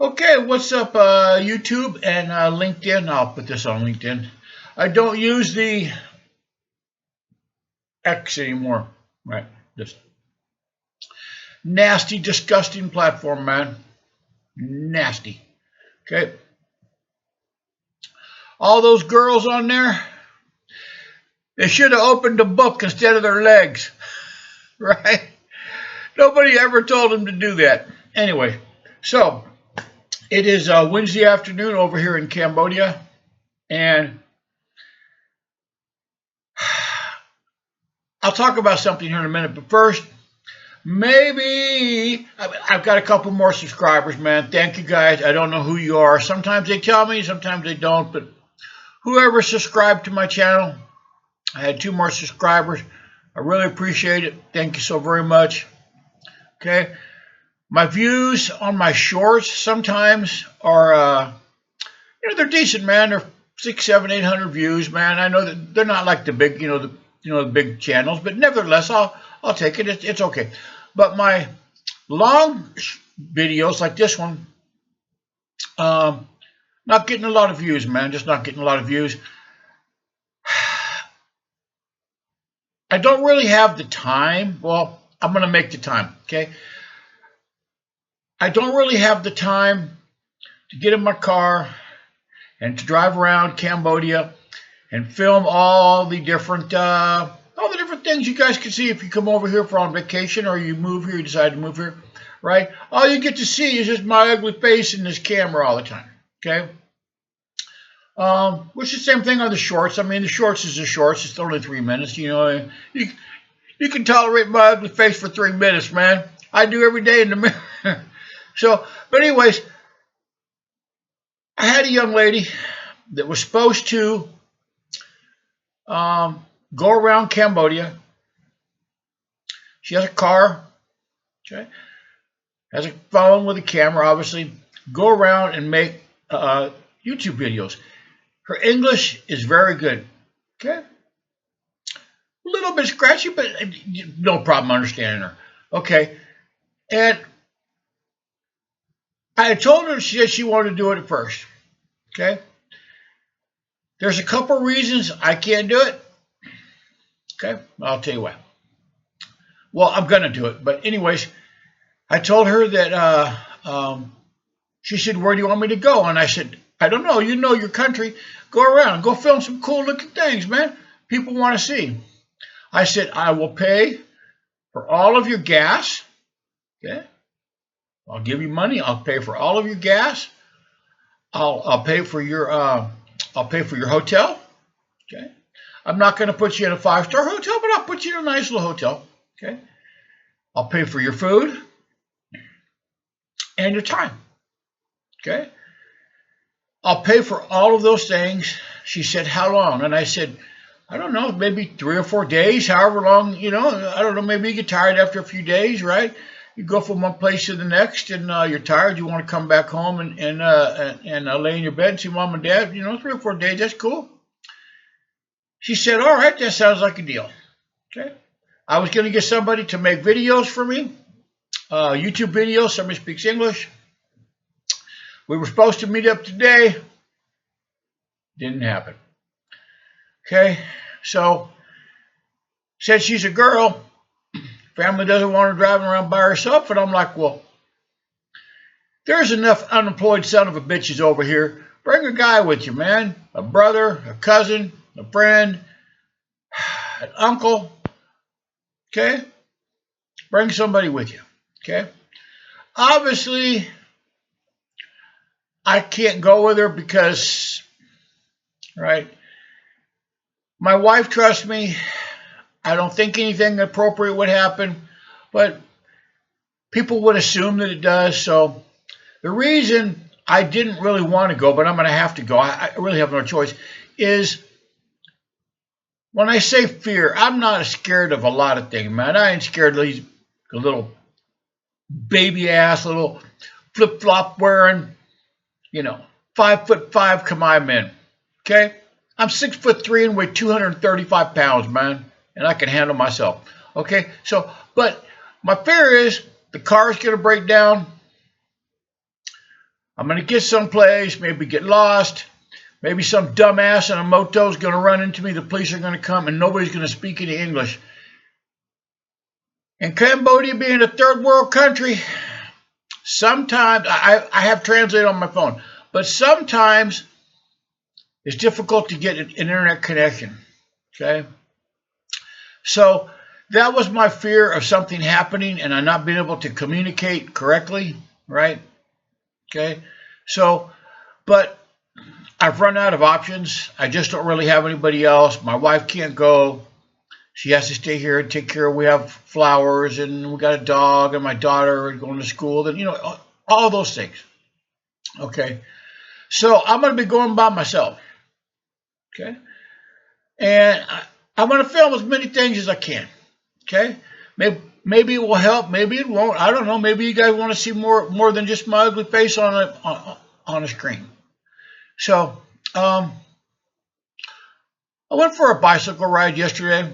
Okay, what's up, YouTube and LinkedIn? I'll put this on LinkedIn. I don't use the X anymore. Right, this nasty, disgusting platform, man. Nasty. Okay, all those girls on there, they should have opened a book instead of their legs, right? Nobody ever told them to do that. Anyway, so it is Wednesday afternoon over here in Cambodia, and I'll talk about something here in a minute, but first, maybe I've got a couple more subscribers, man. Thank you guys. I don't know who you are. Sometimes they tell me, sometimes they don't, but whoever subscribed to my channel, I had two more subscribers. I really appreciate it. Thank you so very much. Okay. My views on my shorts sometimes are, they're decent, man. They're 600, 700, 800 views, man. I know that they're not like the big, the big channels, but nevertheless, I'll take it. It's okay. But my long videos like this one, not getting a lot of views, man. Just not getting a lot of views. I don't really have the time. Well, I'm going to make the time, okay? I don't really have the time to get in my car and to drive around Cambodia and film all the different things you guys can see if you come over here for on vacation or you move here, you decide to move here, right? All you get to see is just my ugly face in this camera all the time, okay? Which is the same thing on the shorts. I mean, the shorts is the shorts. It's only 3 minutes, You can tolerate my ugly face for 3 minutes, man. I do every day in the mirror. So, but anyways, I had a young lady that was supposed to go around Cambodia. She has a car, okay, has a phone with a camera, obviously, go around and make YouTube videos. Her English is very good, okay? A little bit scratchy, but no problem understanding her, okay? And I had told her she said she wanted to do it at first, okay? There's a couple reasons I can't do it, okay? I'll tell you why. Well, I'm going to do it. But anyways, I told her that she said, where do you want me to go? And I said, I don't know. You know your country. Go around. Go film some cool looking things, man. People want to see. I said, I will pay for all of your gas. Okay. I'll give you money. I'll pay for all of your gas. I'll pay for your hotel. Okay. I'm not going to put you in a 5-star hotel, but I'll put you in a nice little hotel. Okay. I'll pay for your food and your time. Okay. I'll pay for all of those things. She said, how long? And I said, I don't know, maybe 3 or 4 days, however long, I don't know, maybe you get tired after a few days, right? You go from one place to the next and you're tired. You want to come back home and lay in your bed and see mom and dad, 3 or 4 days, that's cool. She said, all right, that sounds like a deal. Okay. I was going to get somebody to make videos for me, YouTube videos. Somebody speaks English. We were supposed to meet up today. Didn't happen. Okay, so said she's a girl. Family doesn't want her driving around by herself. And I'm like, well, there's enough unemployed son of a bitches over here. Bring a guy with you, man. A brother, a cousin, a friend, an uncle. Okay? Bring somebody with you. Okay? Obviously, I can't go with her because, right? My wife trusts me. I don't think anything appropriate would happen, but people would assume that it does. So the reason I didn't really want to go, but I'm going to have to go, I really have no choice, is when I say fear, I'm not scared of a lot of things, man. I ain't scared of these little baby ass, little flip flop wearing, 5'5" Khmer men. Okay? I'm 6'3" and weigh 235 pounds, man. And I can handle myself. Okay? So, but my fear is the car is going to break down. I'm going to get someplace, maybe get lost. Maybe some dumbass in a moto is going to run into me. The police are going to come and nobody's going to speak any English. And Cambodia being a third world country, sometimes, I have translate on my phone, but sometimes it's difficult to get an internet connection, okay? So that was my fear of something happening and I not being able to communicate correctly, right? Okay, so, but I've run out of options. I just don't really have anybody else. My wife can't go. She has to stay here and take care. We have flowers and we got a dog and my daughter going to school and, you know, all those things. Okay, so I'm going to be going by myself. Okay, and I'm going to film as many things as I can. Okay, maybe it will help. Maybe it won't. I don't know. Maybe you guys want to see more than just my ugly face on a screen. So I went for a bicycle ride yesterday,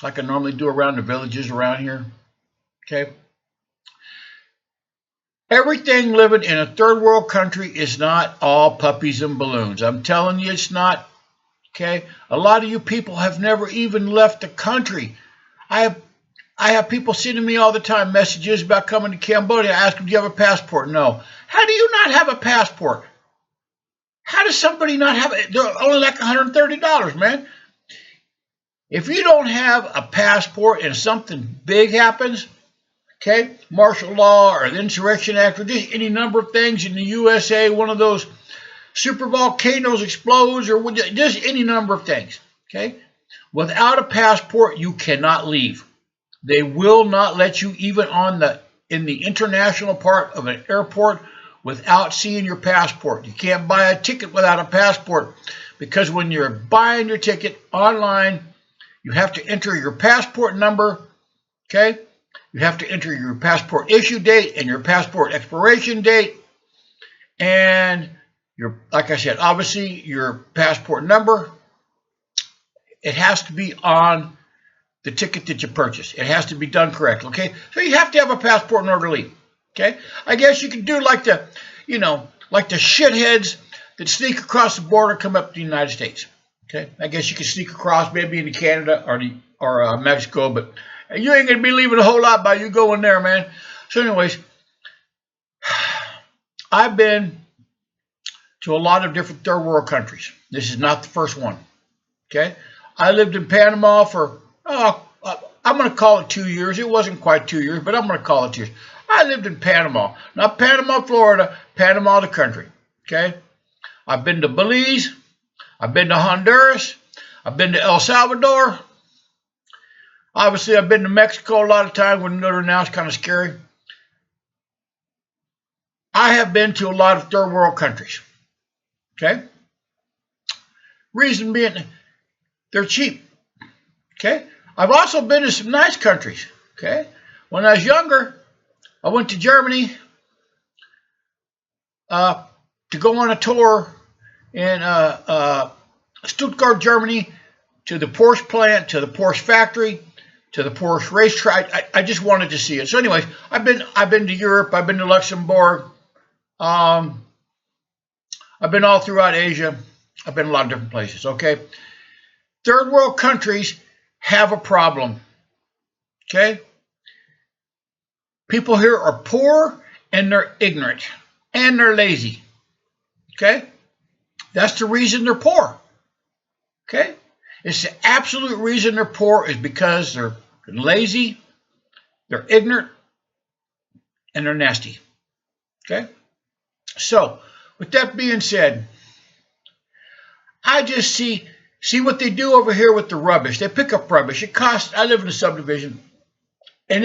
like I normally do around the villages around here. Okay. Everything living in a third world country is not all puppies and balloons. I'm telling you, it's not. Okay. A lot of you people have never even left the country. I have people sending me all the time messages about coming to Cambodia. I ask them, do you have a passport? No. How do you not have a passport? How does somebody not have it? They're only like $130, man. If you don't have a passport and something big happens, okay, martial law or the Insurrection Act or just any number of things in the USA, one of those super volcanoes explodes or just any number of things, okay? Without a passport, you cannot leave. They will not let you even in the international part of an airport without seeing your passport. You can't buy a ticket without a passport because when you're buying your ticket online, you have to enter your passport number, okay? You have to enter your passport issue date and your passport expiration date. And like I said, obviously your passport number, it has to be on the ticket that you purchase. It has to be done correctly, okay? So you have to have a passport in order to leave, okay? I guess you can do like the, you know, like the shitheads that sneak across the border, come up to the United States, okay? I guess you can sneak across maybe into Canada or Mexico, but you ain't going to be leaving a whole lot by you going there, man. So anyways, I've been to a lot of different third world countries. This is not the first one, okay? I lived in Panama for, I'm going to call it 2 years. It wasn't quite 2 years, but I'm going to call it 2 years. I lived in Panama. Not Panama, Florida, Panama, the country, okay? I've been to Belize. I've been to Honduras. I've been to El Salvador. Obviously, I've been to Mexico a lot of times. When you go there now, it's kind of scary. I have been to a lot of third world countries, okay? Reason being, they're cheap, okay? I've also been to some nice countries, okay? When I was younger, I went to Germany to go on a tour in Stuttgart, Germany, to the Porsche plant, to the Porsche factory, to the Porsche racetrack. I just wanted to see it. So anyways, I've been to Europe. I've been to Luxembourg. I've been all throughout Asia. I've been a lot of different places, okay? Third world countries have a problem, okay? People here are poor and they're ignorant and they're lazy, okay? That's the reason they're poor, okay? It's the absolute reason they're poor is because they're lazy, they're ignorant, and they're nasty, okay? So, with that being said, I just see what they do over here with the rubbish. They pick up rubbish. It costs, I live in a subdivision, and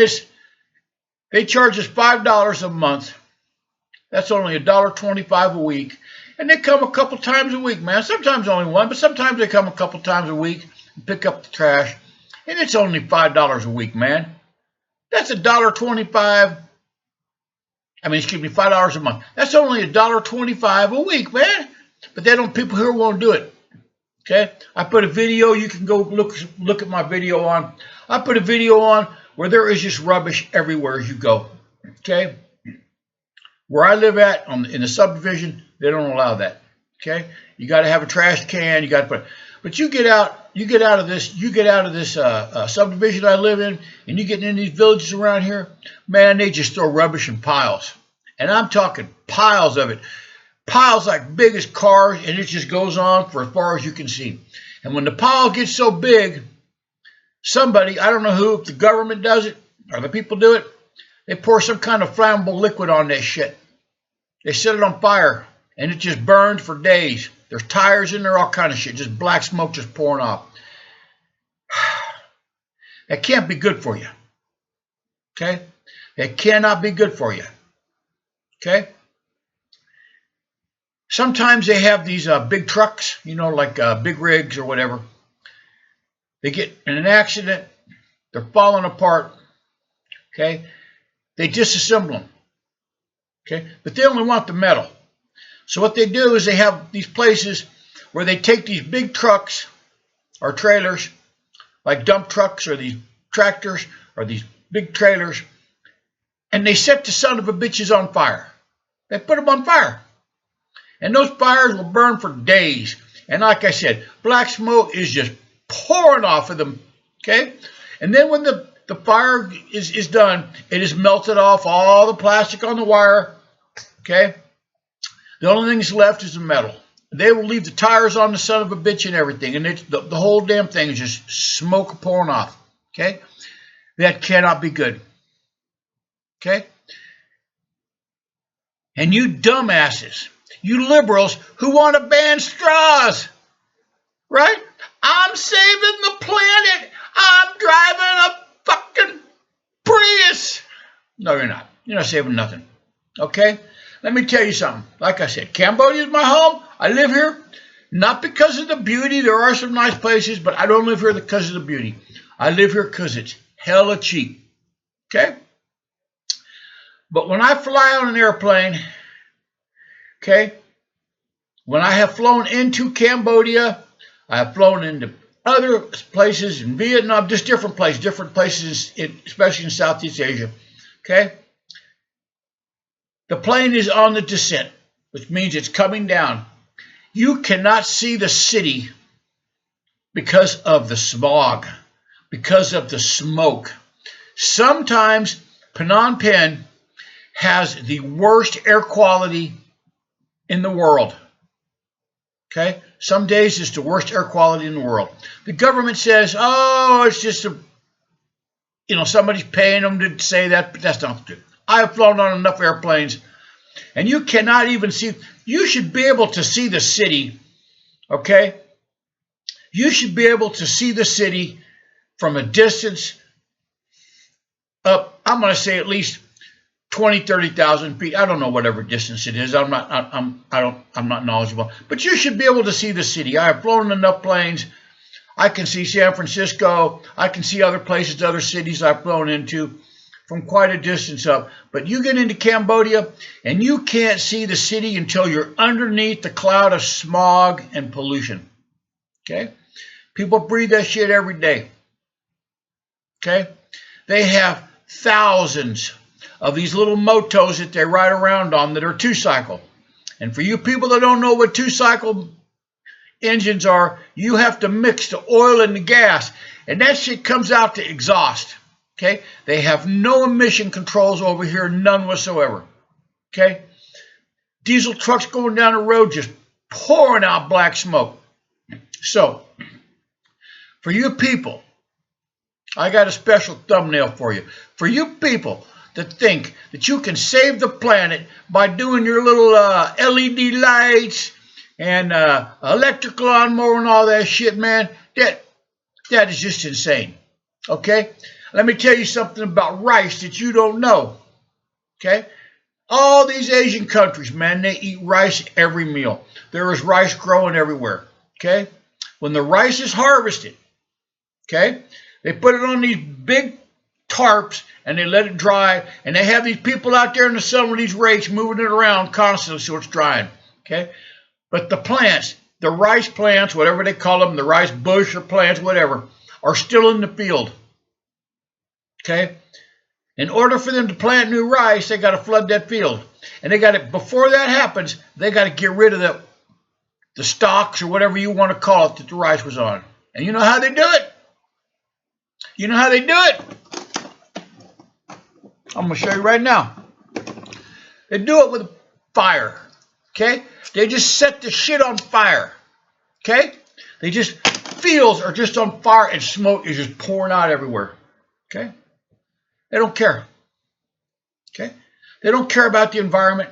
they charge us $5 a month. That's only $1.25 a week. And they come a couple times a week, man. Sometimes only one, but sometimes they come a couple times a week and pick up the trash. And it's only $5 a week, man. That's $1.25. Excuse me, $5 a month. That's only $1.25 a week, man. But people here won't do it. Okay? I put a video, you can go look at my video on. I put a video on where there is just rubbish everywhere as you go. Okay? Where I live at in the subdivision, they don't allow that. Okay, you got to have a trash can. You got to put, but you get out of this subdivision I live in, and you get in these villages around here. Man, they just throw rubbish in piles, and I'm talking piles of it, piles like big as cars, and it just goes on for as far as you can see. And when the pile gets so big, somebody, I don't know who, if the government does it or the people do it, they pour some kind of flammable liquid on that shit. They set it on fire, and it just burns for days. There's tires in there, all kind of shit, just black smoke just pouring off. That can't be good for you. Okay? That cannot be good for you. Okay? Sometimes they have these big trucks, like big rigs or whatever. They get in an accident, they're falling apart. Okay? They disassemble them. Okay? But they only want the metal. So what they do is they have these places where they take these big trucks or trailers, like dump trucks or these tractors or these big trailers, and they set the son of a bitches on fire. They put them on fire. And those fires will burn for days. And like I said, black smoke is just pouring off of them. Okay? And then when the fire is done, it has melted off all the plastic on the wire. Okay? The only thing that's left is the metal. They will leave the tires on the son of a bitch and everything. And the whole damn thing is just smoke pouring off. Okay? That cannot be good. Okay? And you dumbasses, you liberals who want to ban straws, right? I'm saving the planet. I'm driving a fucking Prius. No, you're not. You're not saving nothing. Okay? Let me tell you something. Like I said, Cambodia is my home. I live here not because of the beauty. There are some nice places, but I don't live here because of the beauty. I live here because it's hella cheap. Okay? But when I fly on an airplane, okay, when I have flown into Cambodia, I have flown into other places in Vietnam, just different places, especially in Southeast Asia, okay? The plane is on the descent, which means it's coming down. You cannot see the city because of the smog, because of the smoke. Sometimes Phnom Penh has the worst air quality in the world. Okay? Some days it's the worst air quality in the world. The government says, oh, it's just somebody's paying them to say that, but that's not true. I have flown on enough airplanes, and you cannot even see. You should be able to see the city, okay? You should be able to see the city from a distance up, I'm going to say at least 20, 30,000 feet. I don't know whatever distance it is. I'm not knowledgeable. But you should be able to see the city. I have flown enough planes. I can see San Francisco. I can see other places, other cities I've flown into from quite a distance up. But you get into Cambodia and you can't see the city until you're underneath the cloud of smog and pollution. Okay? People breathe that shit every day. Okay? They have thousands of these little motos that they ride around on that are two-cycle. And for you people that don't know what two-cycle engines are, you have to mix the oil and the gas, and that shit comes out to exhaust. Okay? They have no emission controls over here, none whatsoever. Okay? Diesel trucks going down the road just pouring out black smoke. So, for you people, I got a special thumbnail for you. For you people that think that you can save the planet by doing your little LED lights and electric lawnmower and all that shit, man, that is just insane. Okay? Let me tell you something about rice that you don't know. Okay? All these Asian countries, man, they eat rice every meal. There is rice growing everywhere. Okay? When the rice is harvested, okay, they put it on these big tarps and they let it dry, and they have these people out there in the sun with these rakes moving it around constantly so it's drying. Okay? But the plants, the rice plants, whatever they call them, the rice bush or plants, whatever, are still in the field. Okay? In order for them to plant new rice, they got to flood that field. And they got to, before that happens, they got to get rid of the stalks or whatever you want to call it that the rice was on. And you know how they do it? You know how they do it? I'm going to show you right now. They do it with fire. Okay? They just set the shit on fire. Okay? They just, fields are just on fire and smoke is just pouring out everywhere. Okay? They don't care. Okay? They don't care about the environment.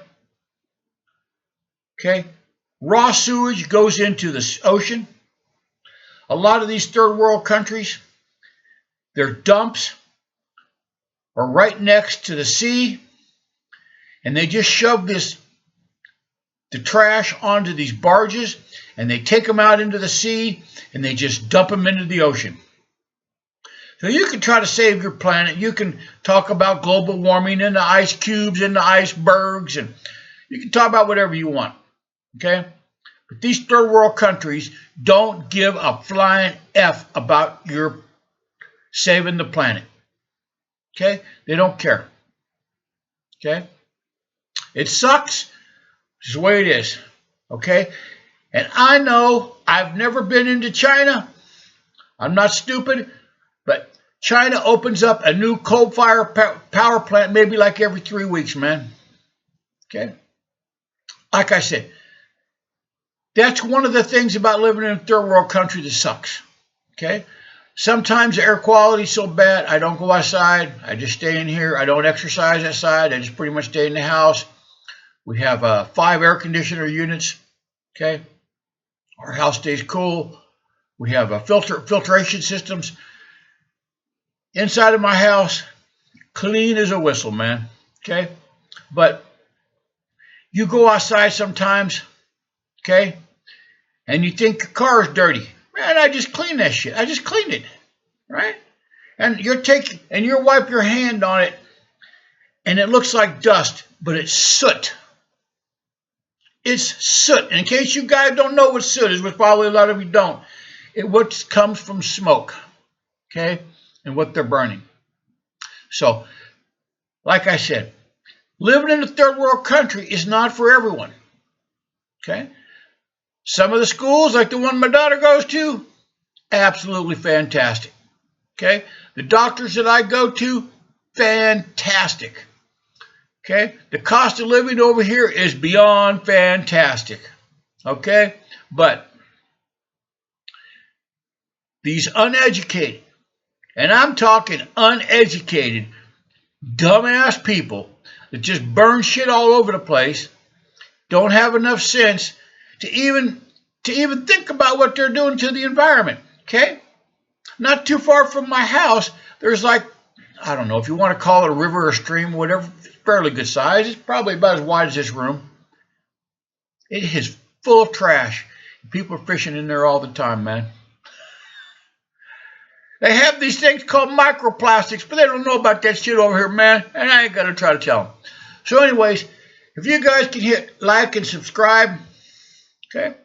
Okay? Raw sewage goes into the ocean. A lot of these third world countries, their dumps are right next to the sea, and they just shove the trash onto these barges, and they take them out into the sea, and they just dump them into the ocean. So you can try to save your planet. You can talk about global warming and the ice cubes and the icebergs, and you can talk about whatever you want, okay? But these third world countries don't give a flying F about your saving the planet, okay? They don't care, okay? It sucks. It's the way it is, okay? And I know I've never been into China. I'm not stupid. But China opens up a new coal-fired power plant maybe like every 3 weeks, man. Okay? Like I said, that's one of the things about living in a third world country that sucks. Okay? Sometimes the air quality is so bad, I don't go outside. I just stay in here. I don't exercise outside. I just pretty much stay in the house. We have 5 air conditioner units. Okay? Our house stays cool. We have filtration systems. Inside of my house, clean as a whistle, man, okay? But you go outside sometimes, okay, and you think your car is dirty. Man, I just cleaned that shit. I just cleaned it, right? And you wipe your hand on it, and it looks like dust, but it's soot. It's soot. And in case you guys don't know what soot is, which probably a lot of you don't, what comes from smoke, okay? And what they're burning. So, like I said, living in a third world country is not for everyone. Okay? Some of the schools, like the one my daughter goes to, absolutely fantastic. Okay? The doctors that I go to, fantastic. Okay? The cost of living over here is beyond fantastic. Okay? But these uneducated, and I'm talking uneducated, dumbass people that just burn shit all over the place, don't have enough sense to even think about what they're doing to the environment, okay? Not too far from my house, there's like, I don't know if you want to call it a river or a stream or whatever, it's fairly good size. It's probably about as wide as this room. It is full of trash. People are fishing in there all the time, man. They have these things called microplastics, but they don't know about that shit over here, man. And I ain't gonna try to tell them. So anyways, if you guys can hit like and subscribe, okay?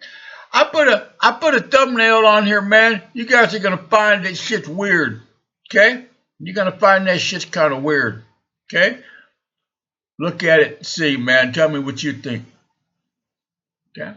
I put a thumbnail on here, man. You guys are gonna find that shit's weird, okay? You're gonna find that shit's kind of weird, okay? Look at it and see, man. Tell me what you think, okay?